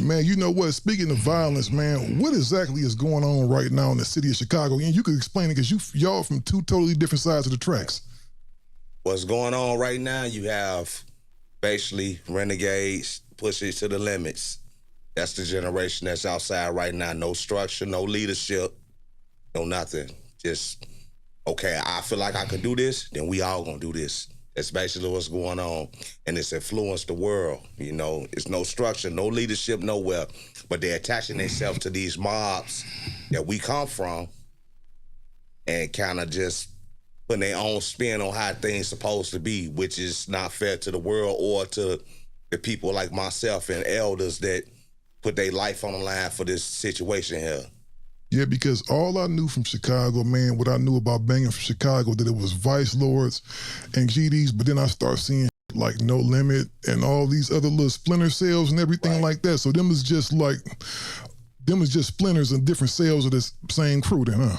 Man, you know what? Speaking of violence, man, what exactly is going on right now in the city of Chicago? And you could explain it because y'all from two totally different sides of the tracks. What's going on right now, you have basically renegades push it to the limits. That's the generation that's outside right now. No structure, no leadership, no nothing. Just, okay, I feel like I could do this, then we all gonna do this. That's basically what's going on. And it's influenced the world, you know. It's no structure, no leadership nowhere. But they're attaching themselves to these mobs that we come from and kind of just putting their own spin on how things supposed to be, which is not fair to the world or to the people like myself and elders that put their life on the line for this situation here. Yeah, because all I knew from Chicago, man, what I knew about banging from Chicago, that it was Vice Lords and GDs, but then I start seeing like No Limit and all these other little splinter cells and everything like that. So them is just splinters and different cells of this same crew then, huh?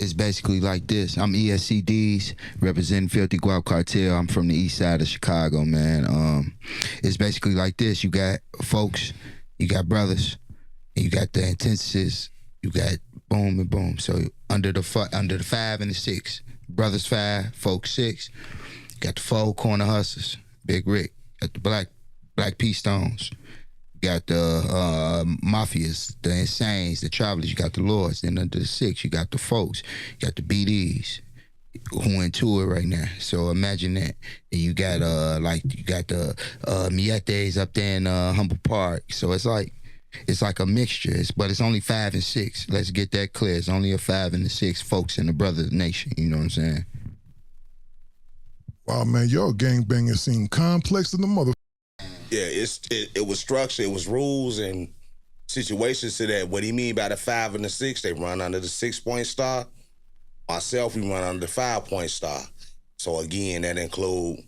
It's basically like this. I'm ESCDs, representing Filthy Guap Cartel. I'm from the east side of Chicago, man. It's basically like this. You got folks, you got brothers, and you got the intensities, you got boom and boom. So under the 5 and the 6, brothers 5, folks 6, you got the 4 corner hustlers, Big Rick, got the Black P Stones. Got the mafias, the insanes, the travelers. You got the lords. Then under the 6, you got the folks. You got the BDs who into it right now. So imagine that. And you got the Mietes up there in Humble Park. So it's like a mixture. But it's only 5 and 6. Let's get that clear. It's only a 5 and a 6 folks in the brother nation. You know what I'm saying? Wow, man, y'all gangbanging seem complex to the mother. Yeah, it was structure, it was rules and situations to that. What he mean by the 5 and the 6, they run under the 6-point star. Myself, we run under the 5-point star. So again, that include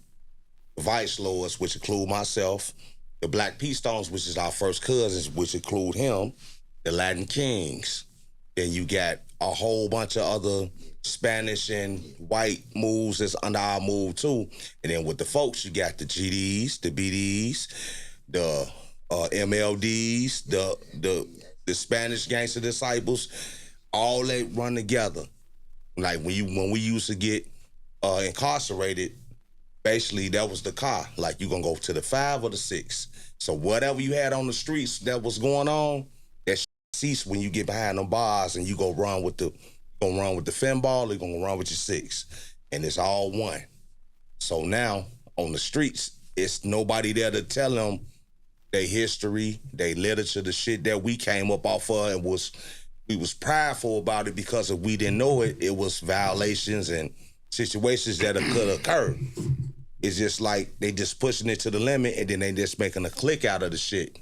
the Vice Lords, which include myself, the Black P Stones, which is our first cousins, which include him, the Latin Kings. Then you got a whole bunch of other Spanish and white moves that's under our move too. And then with the folks, you got the GDs, the BDs, the MLDs, the Spanish Gangster Disciples, all that run together. Like when we used to get incarcerated, basically that was the car. Like you gonna go to the 5 or the 6. So whatever you had on the streets that was going on, that cease when you get behind them bars and you go run with the finball, you're gonna run with your 6. And it's all one. So now on the streets, it's nobody there to tell them their history, their literature, the shit that we came up off of and we was prideful about it because if we didn't know it, it was violations and situations that could occur. It's just like they just pushing it to the limit and then they just making a click out of the shit,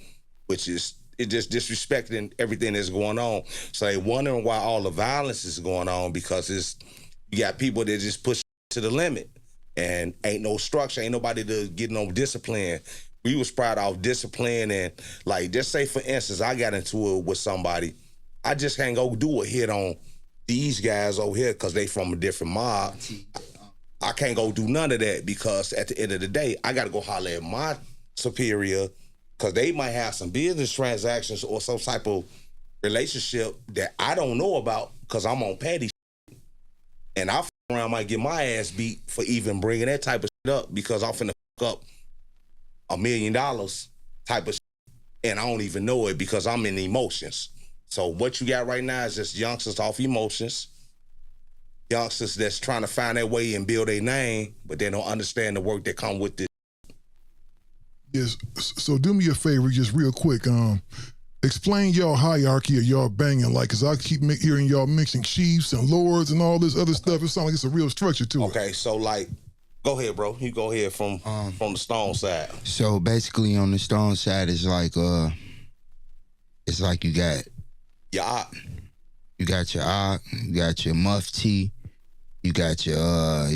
which is it just disrespecting everything that's going on. So they wondering why all the violence is going on because you got people that just push to the limit and ain't no structure, ain't nobody to get no discipline. We was proud of discipline and like just say for instance, I got into it with somebody. I just can't go do a hit on these guys over here because they from a different mob. I can't go do none of that because at the end of the day, I got to go holler at my superior because they might have some business transactions or some type of relationship that I don't know about because I'm on petty shit. And I around might get my ass beat for even bringing that type of shit up because I'm finna fuck up $1 million type of shit and I don't even know it because I'm in emotions. So what you got right now is just youngsters off emotions, youngsters that's trying to find their way and build a name, but they don't understand the work that come with this. Yes, so do me a favor, just real quick. Explain y'all hierarchy of y'all banging, like, cause I keep hearing y'all mixing chiefs and lords and all this other stuff. It sounds like it's a real structure to it. Okay, so like, go ahead, bro. You go ahead from the Stone side. So basically, on the Stone side, it's like you got your Ak. You got your Ak, you got your Mufti, you got your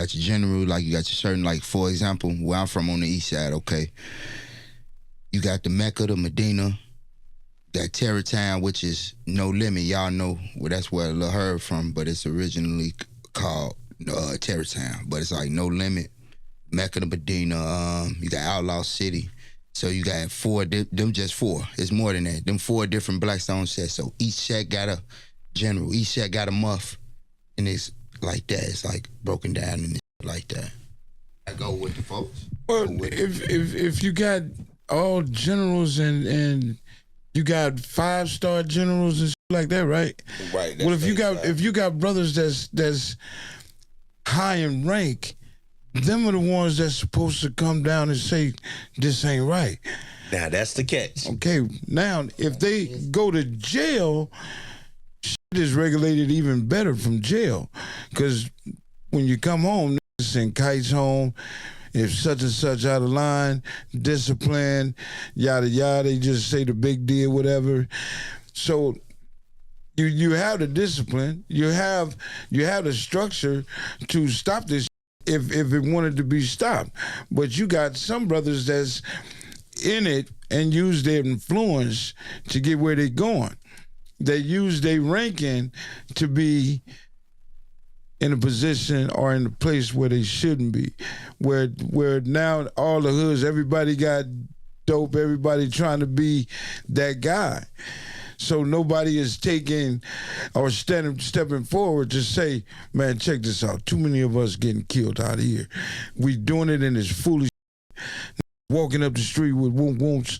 general, like you got your certain, like for example, where I'm from on the east side, okay. You got the Mecca, the Medina, you got Terrortown, which is No Limit. Y'all know well, that's where Lil Herb from, but it's originally called Terrortown. But it's like No Limit, Mecca, the Medina. You got Outlaw City. So you got them just four. It's more than that. Them 4 different Blackstone sets. So each set got a general. Each set got a muff. And it's like that. It's like broken down and like that. I go with the folks. Well, if you got all generals and you got 5-star generals and shit like that, right? Right. Well, if you got brothers that's high in rank, them are the ones that's supposed to come down and say this ain't right. Now that's the catch. Okay, now if they go to jail, shit is regulated even better from jail, because when you come home, niggas send kites home. If such and such out of line, discipline, yada yada, they just say the big deal, whatever. So you have the discipline, you have the structure to stop this if it wanted to be stopped. But you got some brothers that's in it and use their influence to get where they're going. They use their ranking to be in a position or in a place where they shouldn't be. Where now all the hoods, everybody got dope, everybody trying to be that guy. So nobody is taking or stepping forward to say, man, check this out. Too many of us getting killed out of here. We doing it in this foolish walking up the street with won'ts.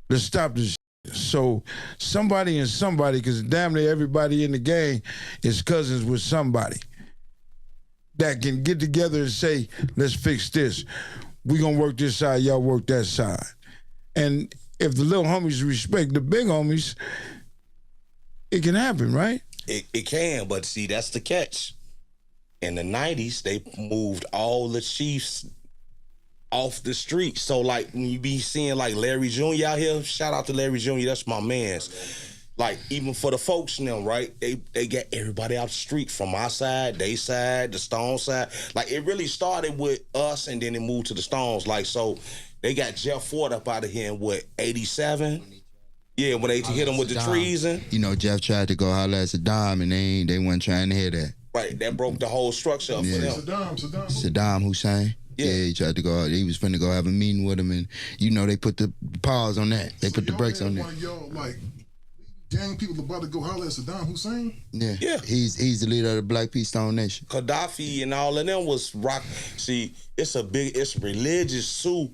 Let's stop this. So somebody, because damn near everybody in the gang is cousins with somebody that can get together and say, let's fix this. We gonna work this side, y'all work that side. And if the little homies respect the big homies, it can happen, right? It can, but see, that's the catch. In the 90s, they moved all the chiefs off the street. So like when you be seeing like Larry Jr. out here, shout out to Larry Jr., that's my man's. Like even for the folks now, right? They get everybody out the street from our side, they side, the Stone side. Like it really started with us and then it moved to the Stones. Like so they got Jeff Ford up out of here in what, 87? Yeah, when they hit him with the treason. You know, Jeff tried to go holler at Saddam and they weren't trying to hear that. Right, that broke the whole structure up for them. Saddam Hussein. Yeah, he tried to go out. He was finna go have a meeting with him, and you know they put the pause on that. They put the brakes on that. One of y'all like gang people about to go holler at Saddam Hussein? Yeah. He's the leader of the Black Peace Stone Nation. Gaddafi and all of them was rock. See, it's a religious suit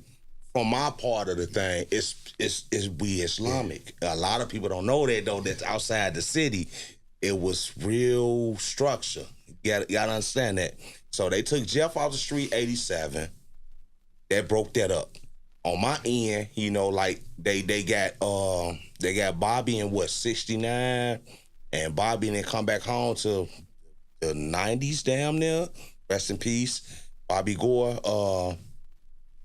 from my part of the thing. It's we Islamic. A lot of people don't know that though. That's outside the city. It was real structure. You gotta understand that. So they took Jeff off the street 87. That broke that up. On my end, you know, like they got Bobby in what, 69, and Bobby didn't come back home to the 90s damn near. Rest in peace. Bobby Gore.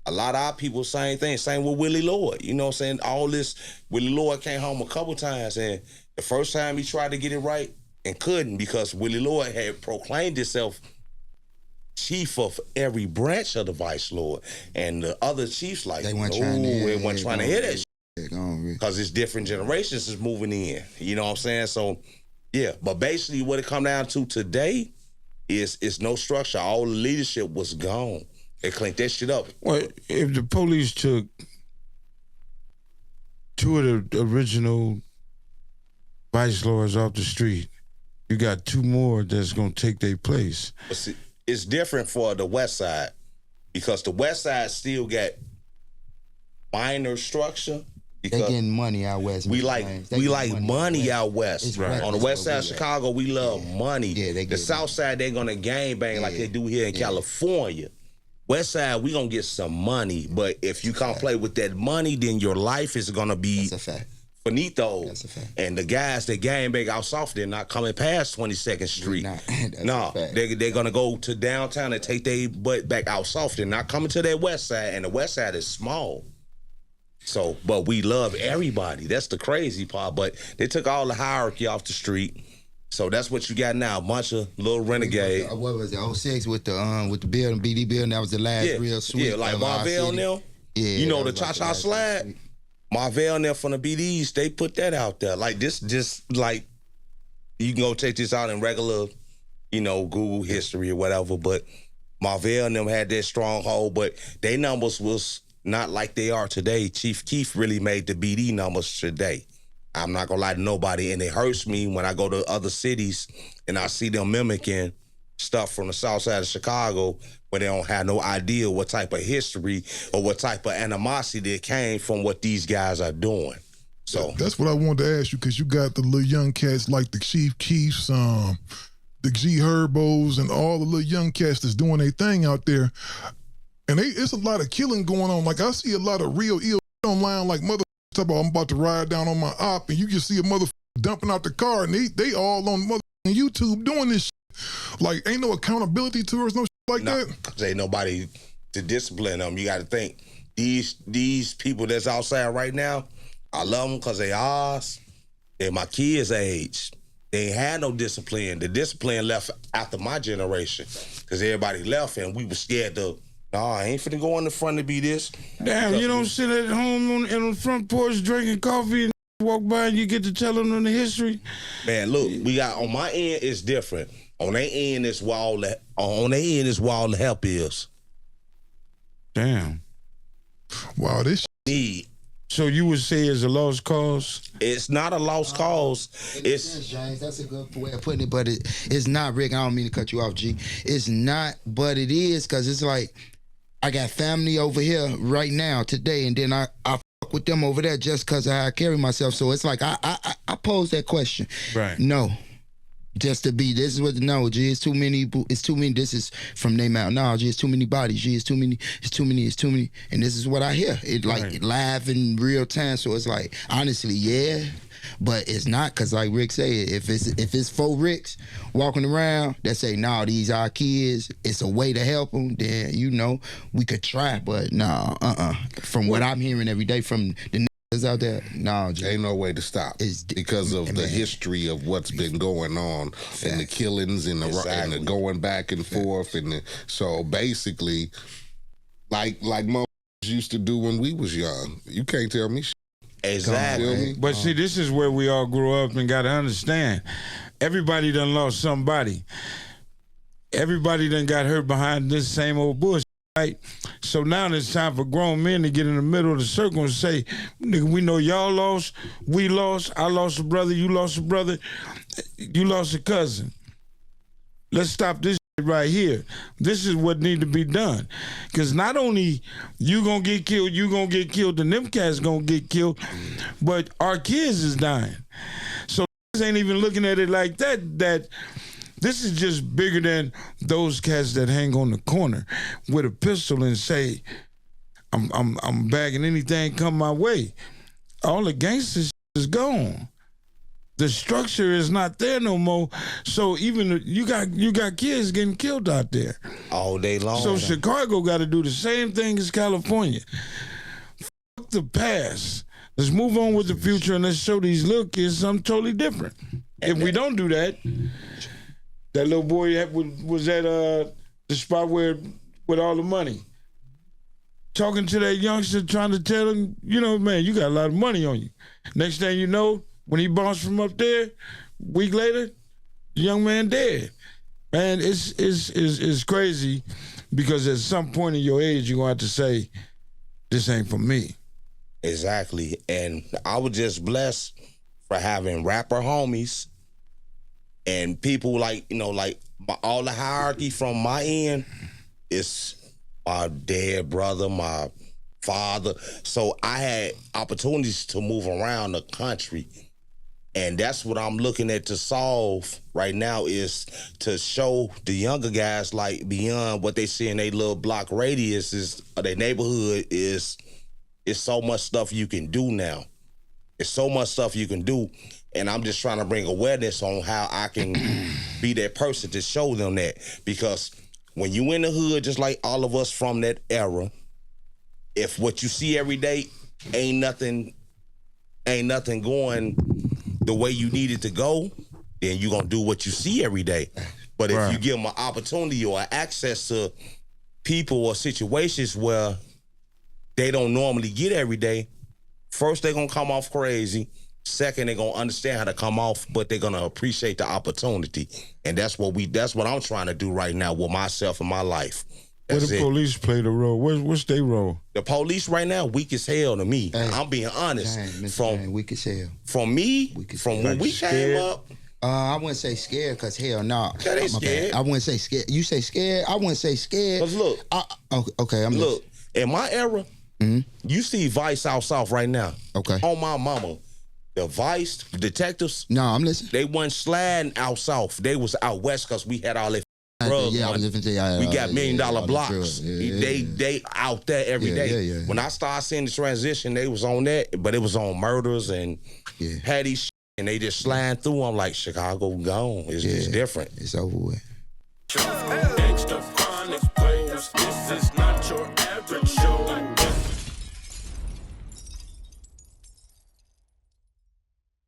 A lot of our people, same thing. Same with Willie Lloyd. You know what I'm saying? All this, Willie Lloyd came home a couple times, and the first time he tried to get it right and couldn't because Willie Lloyd had proclaimed himself chief of every branch of the Vice Lord. And the other chiefs like, they weren't trying to hear that shit. Because it's different generations is moving in. You know what I'm saying? So, yeah. But basically what it come down to today is no structure. All the leadership was gone. They cleaned that shit up. Well, if the police took 2 of the original Vice Lords off the street, you got 2 more that's going to take their place. But see, it's different for the West Side because the West Side still got minor structure. They getting money out west. We like money out west. Right. On the west side of Chicago, we love money. Yeah, the south side, they're gonna gang bang like they do here in California. West side, we gonna get some money, but if you can't play with that money, then your life is gonna be finito. That's a fact. And the guys that gang bang out south, they're not coming past 22nd Street. No, they're gonna go to downtown and take their butt back out south. They're not coming to that west side, and the west side is small. So, but we love everybody. That's the crazy part. But they took all the hierarchy off the street. So that's what you got now, a bunch of little renegade. What was it, 06 with the building, BD building? That was the last real sweet. Yeah, like Marvell now. Yeah, you know the Cha-Cha Slide? Marvell now from the BDs, they put that out there. Like this, just like, you can go check this out in regular, you know, Google history or whatever. But Marvell and them had that stronghold, but their numbers was not like they are today. Chief Keef really made the BD numbers today. I'm not gonna lie to nobody, and it hurts me when I go to other cities and I see them mimicking stuff from the south side of Chicago where they don't have no idea what type of history or what type of animosity that came from what these guys are doing. So that's what I wanted to ask you, because you got the little young cats like the Chief Keefs, the G Herbos, and all the little young cats that's doing their thing out there. And it's a lot of killing going on. Like, I see a lot of real ill online, like mother talk about, I'm about to ride down on my op, and you can see a mother dumping out the car, and they all on mother YouTube doing this shit. Like, ain't no accountability to us, no shit like that. Cause ain't nobody to discipline them. You got to think these people that's outside right now, I love them because they ours. They're my kids' age. They ain't had no discipline. The discipline left after my generation because everybody left, and we were scared to. Nah, I ain't finna go in the front to be this. Damn, you don't sit at home on the front porch drinking coffee and walk by and you get to tell them the history? Man, look, we got on my end it's different. On their end is where all the help is. Damn. Wow, this Need. So you would say it's a lost cause? It's not a lost cause. It's James, that's a good way of putting it, but it's not, Rick. I don't mean to cut you off, G. It's not, but it is, because it's like, I got family over here right now today, and then I fuck with them over there just because of how I carry myself. So it's like I pose that question. Right. No. Just to be, this is what, no, G, it's too many, this is from name out. No, G, it's too many bodies, G, it's too many. And this is what I hear. It like Right. live in real time. So it's like, honestly, yeah, but it's not, because like Rick said, if it's 4 Ricks walking around that say, nah, these our kids, it's a way to help them, then, you know, we could try, but nah, From what I'm hearing every day from the out there, no, ain't no way to stop because of the history of what's been going on and the killings and the going back and forth, and so basically, like motherfuckers used to do when we was young. You can't tell me shit. exactly. But see, this is where we all grew up and got to understand. Everybody done lost somebody. Everybody done got hurt behind this same old bullshit. Right, so now it's time for grown men to get in the middle of the circle and say, nigga, we know y'all lost, we lost, I lost a brother, you lost a brother, you lost a cousin. Let's stop this shit right here. This is what need to be done. Because not only you gonna get killed, and them cats gonna get killed, but our kids is dying. So ain't even looking at it like that this is just bigger than those cats that hang on the corner with a pistol and say, I'm bagging anything come my way. All the gangsters is gone. The structure is not there no more. So even you got kids getting killed out there all day long. So Chicago got to do the same thing as California. Fuck the past. Let's move on with the future and let's show these little kids something totally different. If we don't do that. That little boy was at the spot where with all the money. Talking to that youngster, trying to tell him, you know, man, you got a lot of money on you. Next thing you know, when he bounced from up there, week later, the young man dead. Man, it's crazy, because at some point in your age, you're going to have to say, this ain't for me. Exactly. And I was just blessed for having rapper homies and people like, you know, like all the hierarchy from my end is my dead brother, my father. So I had opportunities to move around the country. And that's what I'm looking at to solve right now, is to show the younger guys, like, beyond what they see in their little block radius of their neighborhood is so much stuff you can do now. It's so much stuff you can do. And I'm just trying to bring awareness on how I can be that person to show them that. Because when you in the hood, just like all of us from that era, if what you see every day ain't nothing going the way you need it to go, then you gonna do what you see every day. But if you give them an opportunity or access to people or situations where they don't normally get every day, first they're gonna come off crazy. Second, they're gonna understand how to come off, but they're gonna appreciate the opportunity. And that's what I'm trying to do right now with myself and my life. Where the police play the role? What's their role? The police right now weak as hell to me. Hey, I'm being honest. Weak as hell. From me, from when we came up. I wouldn't say scared, cause hell no. That ain't scared. I wouldn't say scared. You say scared. I wouldn't say scared. Cause look. Okay. Look. In my era, you see Vice out south right now. Okay. On my mama, the Vice detectives. No, I'm listening. They wasn't sliding out south. They was out west because we had all that drugs. Yeah, I was listening to we got $1 million blocks. Yeah. They out there every day. Yeah. When I started seeing the transition, they was on that, but it was on murders and petty shit, and they just sliding through. I'm like, Chicago gone. It's just different. It's over with. Gangster Chronicles, this is not your average show.